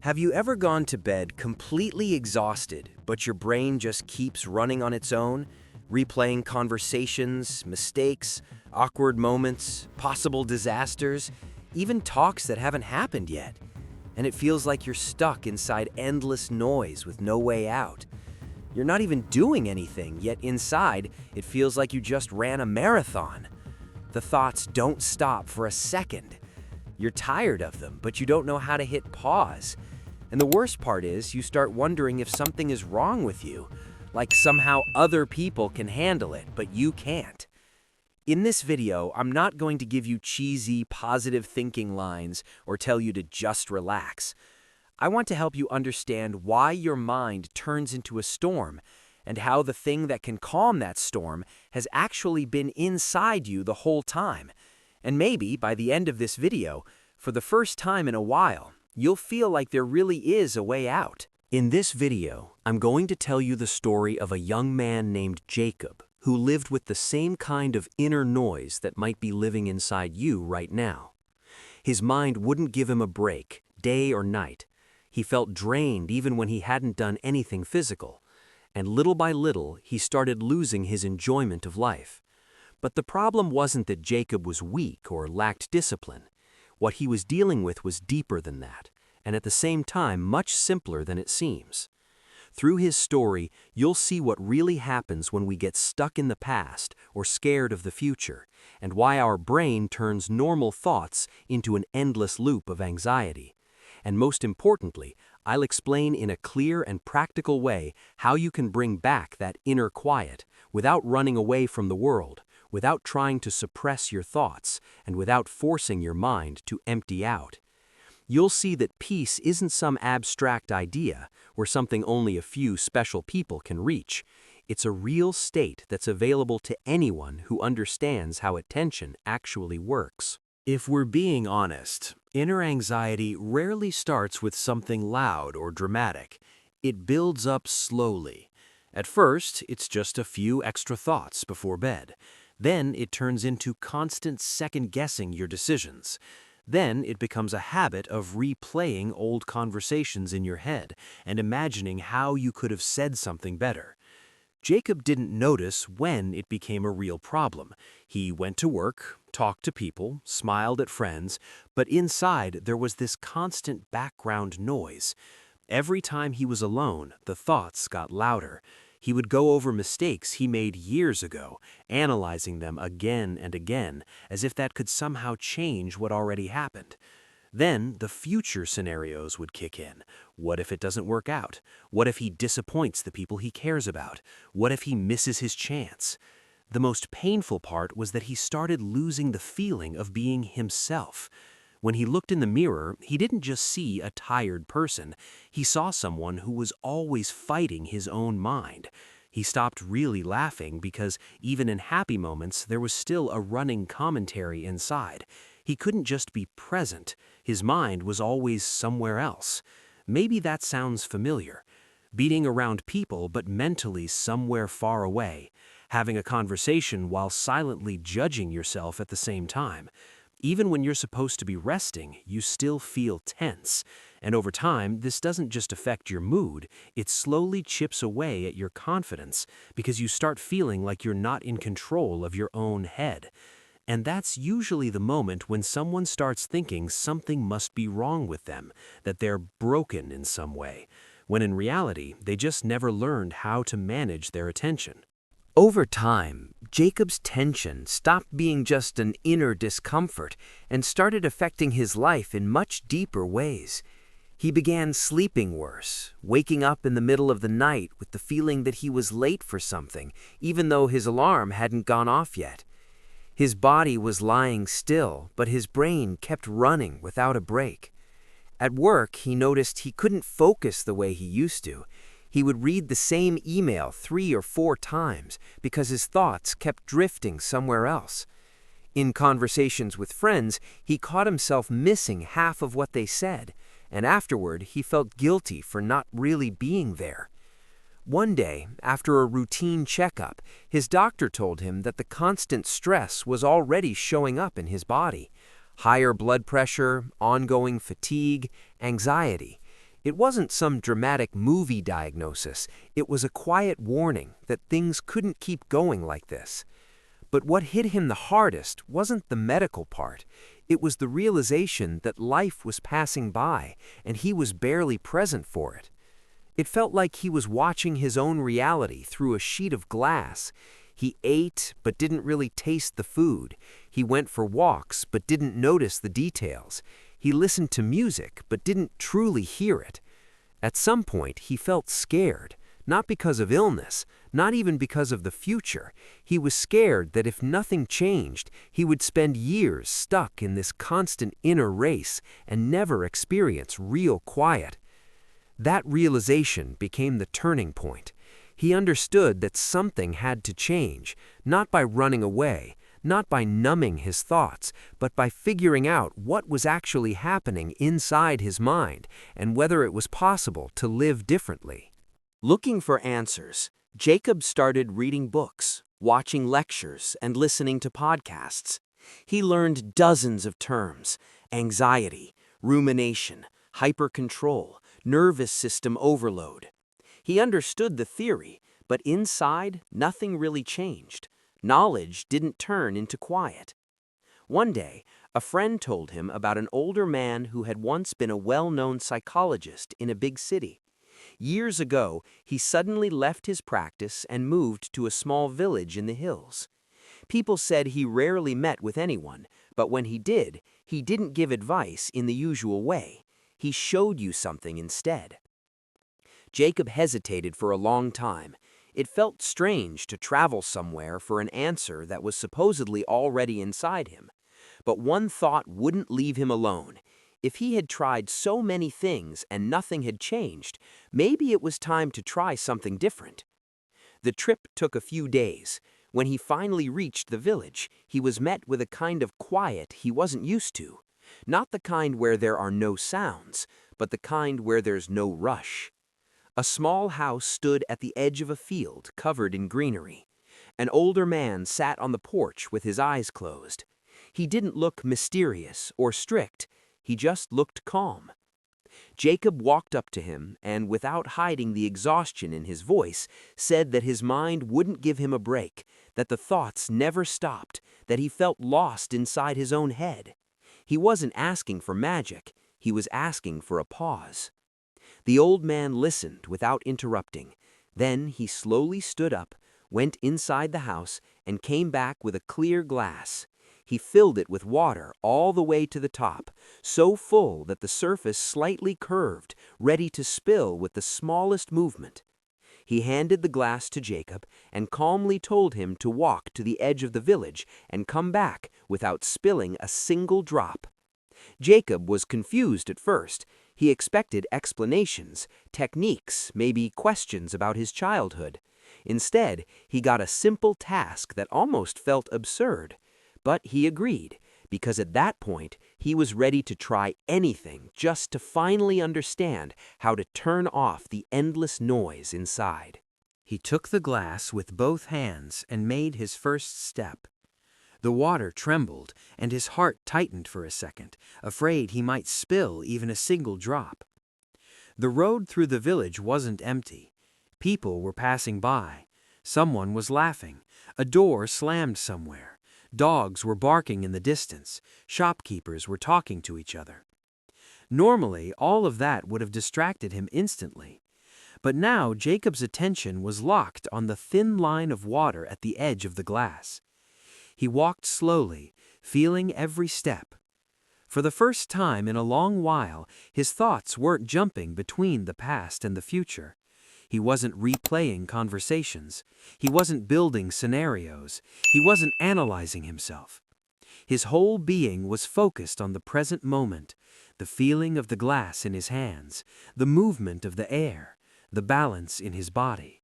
Have you ever gone to bed completely exhausted, but your brain just keeps running on its own, replaying conversations, mistakes, awkward moments, possible disasters, even talks that haven't happened yet? And it feels like you're stuck inside endless noise with no way out. You're not even doing anything, yet inside, it feels like you just ran a marathon. The thoughts don't stop for a second. You're tired of them, but you don't know how to hit pause. And the worst part is, you start wondering if something is wrong with you, like somehow other people can handle it, but you can't. In this video, I'm not going to give you cheesy, positive thinking lines or tell you to just relax. I want to help you understand why your mind turns into a storm and how the thing that can calm that storm has actually been inside you the whole time. And maybe, by the end of this video, for the first time in a while, you'll feel like there really is a way out. In this video, I'm going to tell you the story of a young man named Jacob who lived with the same kind of inner noise that might be living inside you right now. His mind wouldn't give him a break, day or night. He felt drained even when he hadn't done anything physical. And little by little, he started losing his enjoyment of life. But the problem wasn't that Jacob was weak or lacked discipline. What he was dealing with was deeper than that, and at the same time much simpler than it seems. Through his story, you'll see what really happens when we get stuck in the past or scared of the future, and why our brain turns normal thoughts into an endless loop of anxiety. And most importantly, I'll explain in a clear and practical way how you can bring back that inner quiet without running away from the world, without trying to suppress your thoughts, and without forcing your mind to empty out. You'll see that peace isn't some abstract idea or something only a few special people can reach. It's a real state that's available to anyone who understands how attention actually works. If we're being honest, inner anxiety rarely starts with something loud or dramatic. It builds up slowly. At first, it's just a few extra thoughts before bed. Then it turns into constant second-guessing your decisions. Then it becomes a habit of replaying old conversations in your head and imagining how you could have said something better. Jacob didn't notice when it became a real problem. He went to work, talked to people, smiled at friends, but inside there was this constant background noise. Every time he was alone, the thoughts got louder. He would go over mistakes he made years ago, analyzing them again and again, as if that could somehow change what already happened. Then the future scenarios would kick in. What if it doesn't work out? What if he disappoints the people he cares about? What if he misses his chance? The most painful part was that he started losing the feeling of being himself. When he looked in the mirror, he didn't just see a tired person. He saw someone who was always fighting his own mind. He stopped really laughing because even in happy moments, there was still a running commentary inside. He couldn't just be present. His mind was always somewhere else. Maybe that sounds familiar. Being around people but mentally somewhere far away. Having a conversation while silently judging yourself at the same time. Even when you're supposed to be resting, you still feel tense. And over time, this doesn't just affect your mood, it slowly chips away at your confidence because you start feeling like you're not in control of your own head. And that's usually the moment when someone starts thinking something must be wrong with them, that they're broken in some way, when in reality, they just never learned how to manage their attention. Over time, Jacob's tension stopped being just an inner discomfort and started affecting his life in much deeper ways. He began sleeping worse, waking up in the middle of the night with the feeling that he was late for something, even though his alarm hadn't gone off yet. His body was lying still, but his brain kept running without a break. At work, he noticed he couldn't focus the way he used to. He would read the same email 3 or 4 times because his thoughts kept drifting somewhere else. In conversations with friends, he caught himself missing half of what they said, and afterward he felt guilty for not really being there. One day, after a routine checkup, his doctor told him that the constant stress was already showing up in his body. Higher blood pressure, ongoing fatigue, anxiety. It wasn't some dramatic movie diagnosis, it was a quiet warning that things couldn't keep going like this. But what hit him the hardest wasn't the medical part, it was the realization that life was passing by and he was barely present for it. It felt like he was watching his own reality through a sheet of glass. He ate but didn't really taste the food. He went for walks but didn't notice the details. He listened to music but didn't truly hear it. At some point, he felt scared, not because of illness, not even because of the future. He was scared that if nothing changed, he would spend years stuck in this constant inner race and never experience real quiet. That realization became the turning point. He understood that something had to change, not by running away, not by numbing his thoughts, but by figuring out what was actually happening inside his mind and whether it was possible to live differently. Looking for answers, Jacob started reading books, watching lectures, and listening to podcasts. He learned dozens of terms: anxiety, rumination, hypercontrol, nervous system overload. He understood the theory, but inside, nothing really changed. Knowledge didn't turn into quiet. One day, a friend told him about an older man who had once been a well-known psychologist in a big city. Years ago, he suddenly left his practice and moved to a small village in the hills. People said he rarely met with anyone, but when he did, he didn't give advice in the usual way. He showed you something instead. Jacob hesitated for a long time. It felt strange to travel somewhere for an answer that was supposedly already inside him. But one thought wouldn't leave him alone. If he had tried so many things and nothing had changed, maybe it was time to try something different. The trip took a few days. When he finally reached the village, he was met with a kind of quiet he wasn't used to. Not the kind where there are no sounds, but the kind where there's no rush. A small house stood at the edge of a field covered in greenery. An older man sat on the porch with his eyes closed. He didn't look mysterious or strict, he just looked calm. Jacob walked up to him and, without hiding the exhaustion in his voice, said that his mind wouldn't give him a break, that the thoughts never stopped, that he felt lost inside his own head. He wasn't asking for magic, he was asking for a pause. The old man listened without interrupting. Then he slowly stood up, went inside the house, and came back with a clear glass. He filled it with water all the way to the top, so full that the surface slightly curved, ready to spill with the smallest movement. He handed the glass to Jacob and calmly told him to walk to the edge of the village and come back without spilling a single drop. Jacob was confused at first. He expected explanations, techniques, maybe questions about his childhood. Instead, he got a simple task that almost felt absurd. But he agreed, because at that point, he was ready to try anything just to finally understand how to turn off the endless noise inside. He took the glass with both hands and made his first step. The water trembled, and his heart tightened for a second, afraid he might spill even a single drop. The road through the village wasn't empty. People were passing by. Someone was laughing. A door slammed somewhere. Dogs were barking in the distance. Shopkeepers were talking to each other. Normally, all of that would have distracted him instantly. But now Jacob's attention was locked on the thin line of water at the edge of the glass. He walked slowly, feeling every step. For the first time in a long while, his thoughts weren't jumping between the past and the future. He wasn't replaying conversations. He wasn't building scenarios. He wasn't analyzing himself. His whole being was focused on the present moment, the feeling of the glass in his hands, the movement of the air, the balance in his body.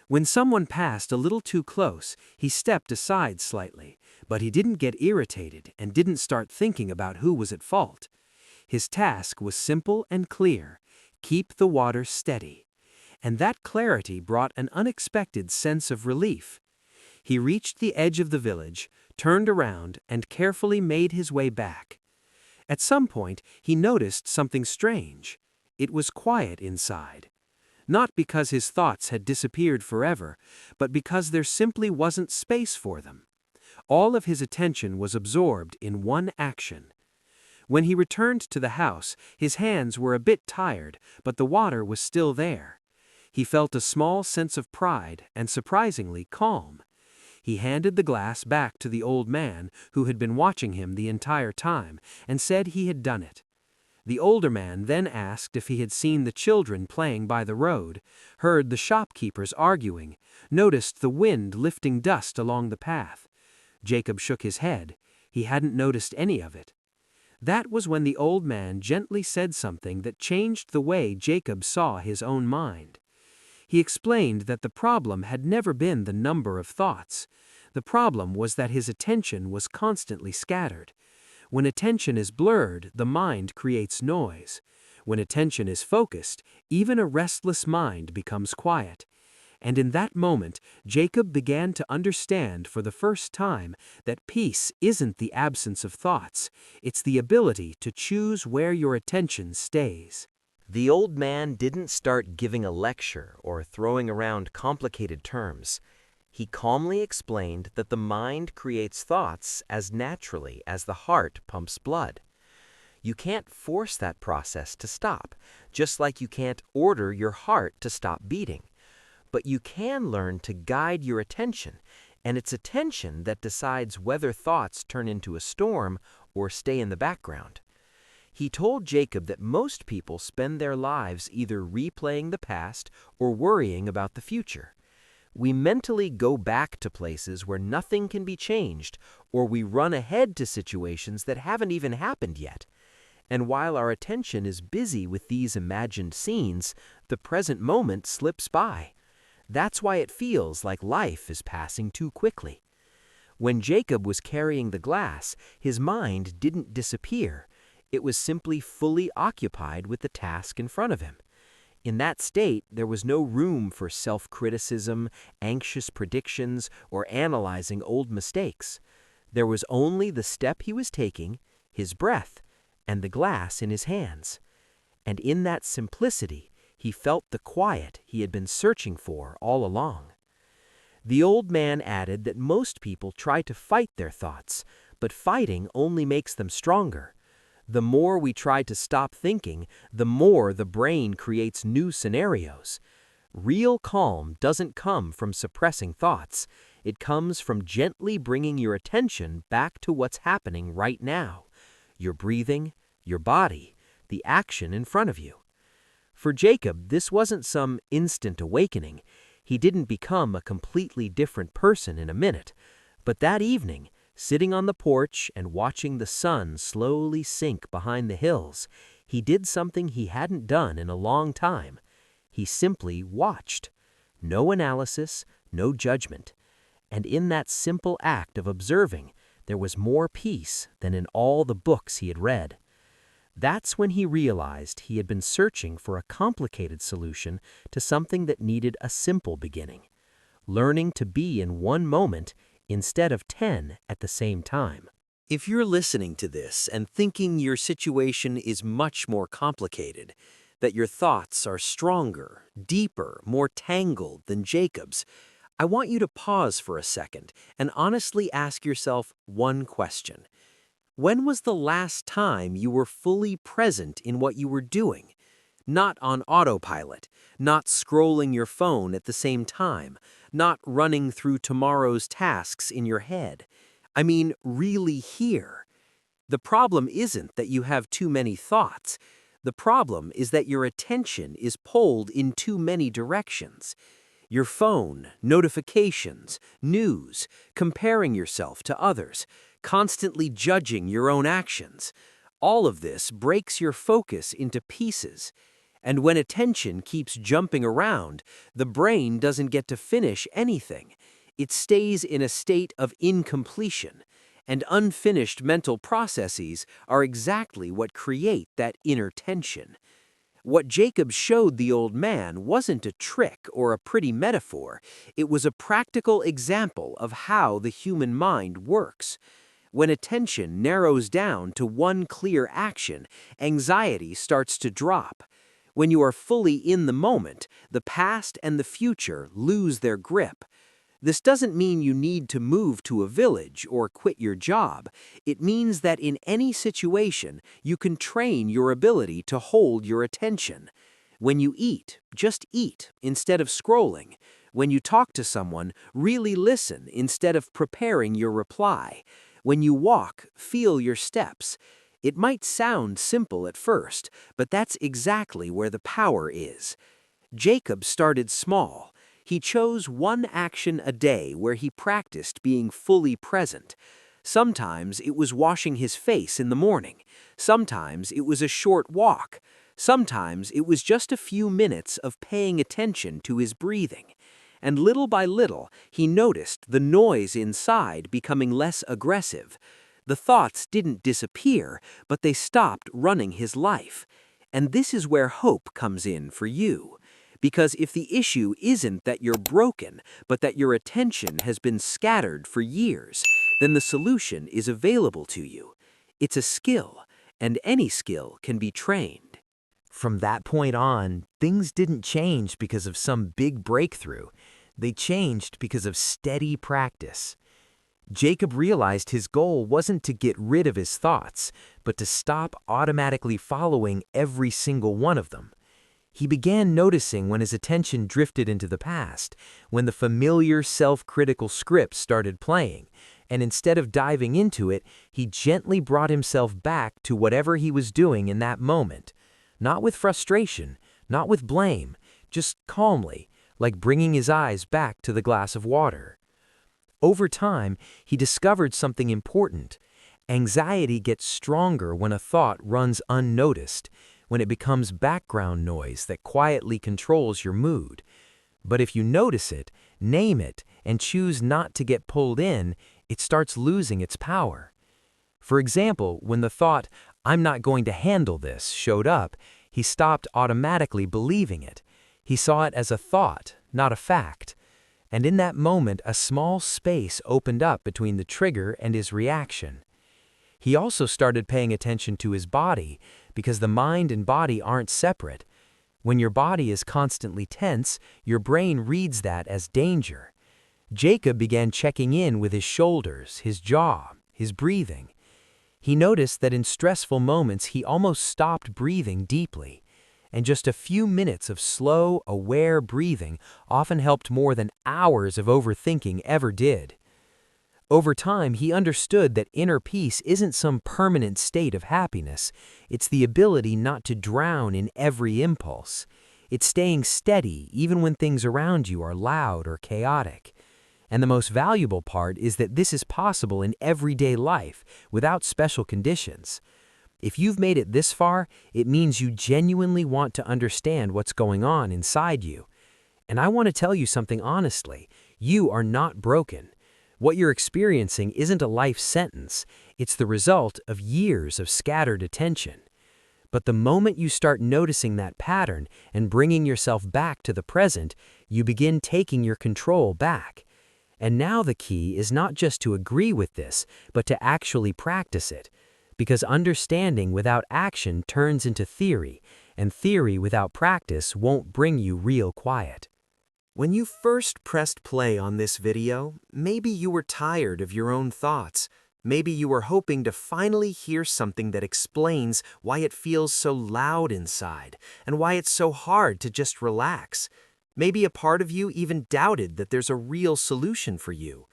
When someone passed a little too close, he stepped aside slightly, but he didn't get irritated and didn't start thinking about who was at fault. His task was simple and clear: keep the water steady. And that clarity brought an unexpected sense of relief. He reached the edge of the village, turned around, and carefully made his way back. At some point, he noticed something strange. It was quiet inside. Not because his thoughts had disappeared forever, but because there simply wasn't space for them. All of his attention was absorbed in one action. When he returned to the house, his hands were a bit tired, but the water was still there. He felt a small sense of pride and surprisingly calm. He handed the glass back to the old man who had been watching him the entire time and said he had done it. The older man then asked if he had seen the children playing by the road, heard the shopkeepers arguing, noticed the wind lifting dust along the path. Jacob shook his head. He hadn't noticed any of it. That was when the old man gently said something that changed the way Jacob saw his own mind. He explained that the problem had never been the number of thoughts. The problem was that his attention was constantly scattered. When attention is blurred, the mind creates noise. When attention is focused, even a restless mind becomes quiet. And in that moment, Jacob began to understand for the first time that peace isn't the absence of thoughts, it's the ability to choose where your attention stays. The old man didn't start giving a lecture or throwing around complicated terms. He calmly explained that the mind creates thoughts as naturally as the heart pumps blood. You can't force that process to stop, just like you can't order your heart to stop beating. But you can learn to guide your attention, and it's attention that decides whether thoughts turn into a storm or stay in the background. He told Jacob that most people spend their lives either replaying the past or worrying about the future. We mentally go back to places where nothing can be changed, or we run ahead to situations that haven't even happened yet. And while our attention is busy with these imagined scenes, the present moment slips by. That's why it feels like life is passing too quickly. When Jacob was carrying the glass, his mind didn't disappear. It was simply fully occupied with the task in front of him. In that state, there was no room for self-criticism, anxious predictions, or analyzing old mistakes. There was only the step he was taking, his breath, and the glass in his hands. And in that simplicity, he felt the quiet he had been searching for all along. The old man added that most people try to fight their thoughts, but fighting only makes them stronger. The more we try to stop thinking, the more the brain creates new scenarios. Real calm doesn't come from suppressing thoughts. It comes from gently bringing your attention back to what's happening right now. Your breathing, your body, the action in front of you. For Jacob, this wasn't some instant awakening. He didn't become a completely different person in a minute. But that evening, sitting on the porch and watching the sun slowly sink behind the hills, he did something he hadn't done in a long time. He simply watched. No analysis, no judgment. And in that simple act of observing, there was more peace than in all the books he had read. That's when he realized he had been searching for a complicated solution to something that needed a simple beginning. Learning to be in one moment instead of 10 at the same time. If you're listening to this and thinking your situation is much more complicated, that your thoughts are stronger, deeper, more tangled than Jacob's, I want you to pause for a second and honestly ask yourself one question. When was the last time you were fully present in what you were doing? Not on autopilot, not scrolling your phone at the same time, not running through tomorrow's tasks in your head. I mean, really here. The problem isn't that you have too many thoughts. The problem is that your attention is pulled in too many directions. Your phone, notifications, news, comparing yourself to others, constantly judging your own actions. All of this breaks your focus into pieces. And when attention keeps jumping around, the brain doesn't get to finish anything. It stays in a state of incompletion. And unfinished mental processes are exactly what create that inner tension. What Jacob showed the old man wasn't a trick or a pretty metaphor. It was a practical example of how the human mind works. When attention narrows down to one clear action, anxiety starts to drop. When you are fully in the moment, the past and the future lose their grip. This doesn't mean you need to move to a village or quit your job. It means that in any situation, you can train your ability to hold your attention. When you eat, just eat instead of scrolling. When you talk to someone, really listen instead of preparing your reply. When you walk, feel your steps. It might sound simple at first, but that's exactly where the power is. Jacob started small. He chose one action a day where he practiced being fully present. Sometimes it was washing his face in the morning. Sometimes it was a short walk. Sometimes it was just a few minutes of paying attention to his breathing. And little by little, he noticed the noise inside becoming less aggressive. The thoughts didn't disappear, but they stopped running his life. And this is where hope comes in for you. Because if the issue isn't that you're broken, but that your attention has been scattered for years, then the solution is available to you. It's a skill, and any skill can be trained. From that point on, things didn't change because of some big breakthrough. They changed because of steady practice. Jacob realized his goal wasn't to get rid of his thoughts, but to stop automatically following every single one of them. He began noticing when his attention drifted into the past, when the familiar self-critical script started playing, and instead of diving into it, he gently brought himself back to whatever he was doing in that moment. Not with frustration, not with blame, just calmly, like bringing his eyes back to the glass of water. Over time, he discovered something important. Anxiety gets stronger when a thought runs unnoticed, when it becomes background noise that quietly controls your mood. But if you notice it, name it, and choose not to get pulled in, it starts losing its power. For example, when the thought, "I'm not going to handle this," showed up, he stopped automatically believing it. He saw it as a thought, not a fact. And in that moment, a small space opened up between the trigger and his reaction. He also started paying attention to his body, because the mind and body aren't separate. When your body is constantly tense, your brain reads that as danger. Jacob began checking in with his shoulders, his jaw, his breathing. He noticed that in stressful moments he almost stopped breathing deeply, and just a few minutes of slow, aware breathing often helped more than hours of overthinking ever did. Over time, he understood that inner peace isn't some permanent state of happiness. It's the ability not to drown in every impulse. It's staying steady even when things around you are loud or chaotic. And the most valuable part is that this is possible in everyday life without special conditions. If you've made it this far, it means you genuinely want to understand what's going on inside you. And I want to tell you something honestly. You are not broken. What you're experiencing isn't a life sentence. It's the result of years of scattered attention. But the moment you start noticing that pattern and bringing yourself back to the present, you begin taking your control back. And now the key is not just to agree with this, but to actually practice it. Because understanding without action turns into theory, and theory without practice won't bring you real quiet. When you first pressed play on this video, maybe you were tired of your own thoughts. Maybe you were hoping to finally hear something that explains why it feels so loud inside, and why it's so hard to just relax. Maybe a part of you even doubted that there's a real solution for you.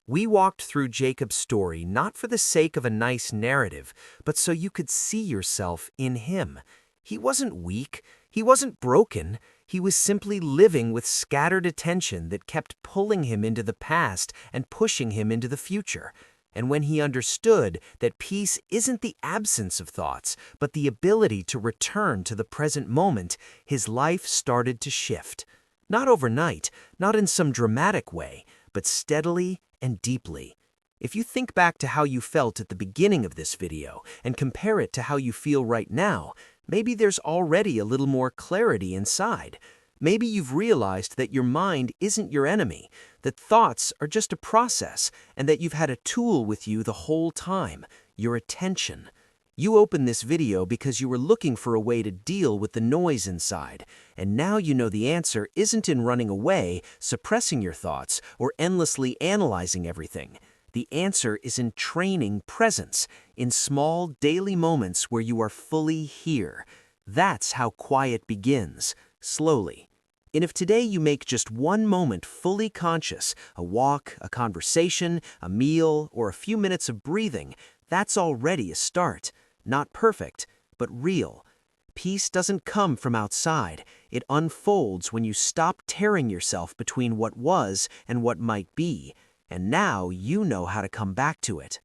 We walked through Jacob's story not for the sake of a nice narrative, but so you could see yourself in him. He wasn't weak. He wasn't broken. He was simply living with scattered attention that kept pulling him into the past and pushing him into the future. And when he understood that peace isn't the absence of thoughts, but the ability to return to the present moment, his life started to shift. Not overnight, not in some dramatic way, but steadily and deeply. If you think back to how you felt at the beginning of this video and compare it to how you feel right now, maybe there's already a little more clarity inside. Maybe you've realized that your mind isn't your enemy, that thoughts are just a process, and that you've had a tool with you the whole time, your attention. You opened this video because you were looking for a way to deal with the noise inside, and now you know the answer isn't in running away, suppressing your thoughts, or endlessly analyzing everything. The answer is in training presence, in small daily moments where you are fully here. That's how quiet begins, slowly. And if today you make just one moment fully conscious, a walk, a conversation, a meal, or a few minutes of breathing, that's already a start. Not perfect, but real. Peace doesn't come from outside. It unfolds when you stop tearing yourself between what was and what might be. And now you know how to come back to it.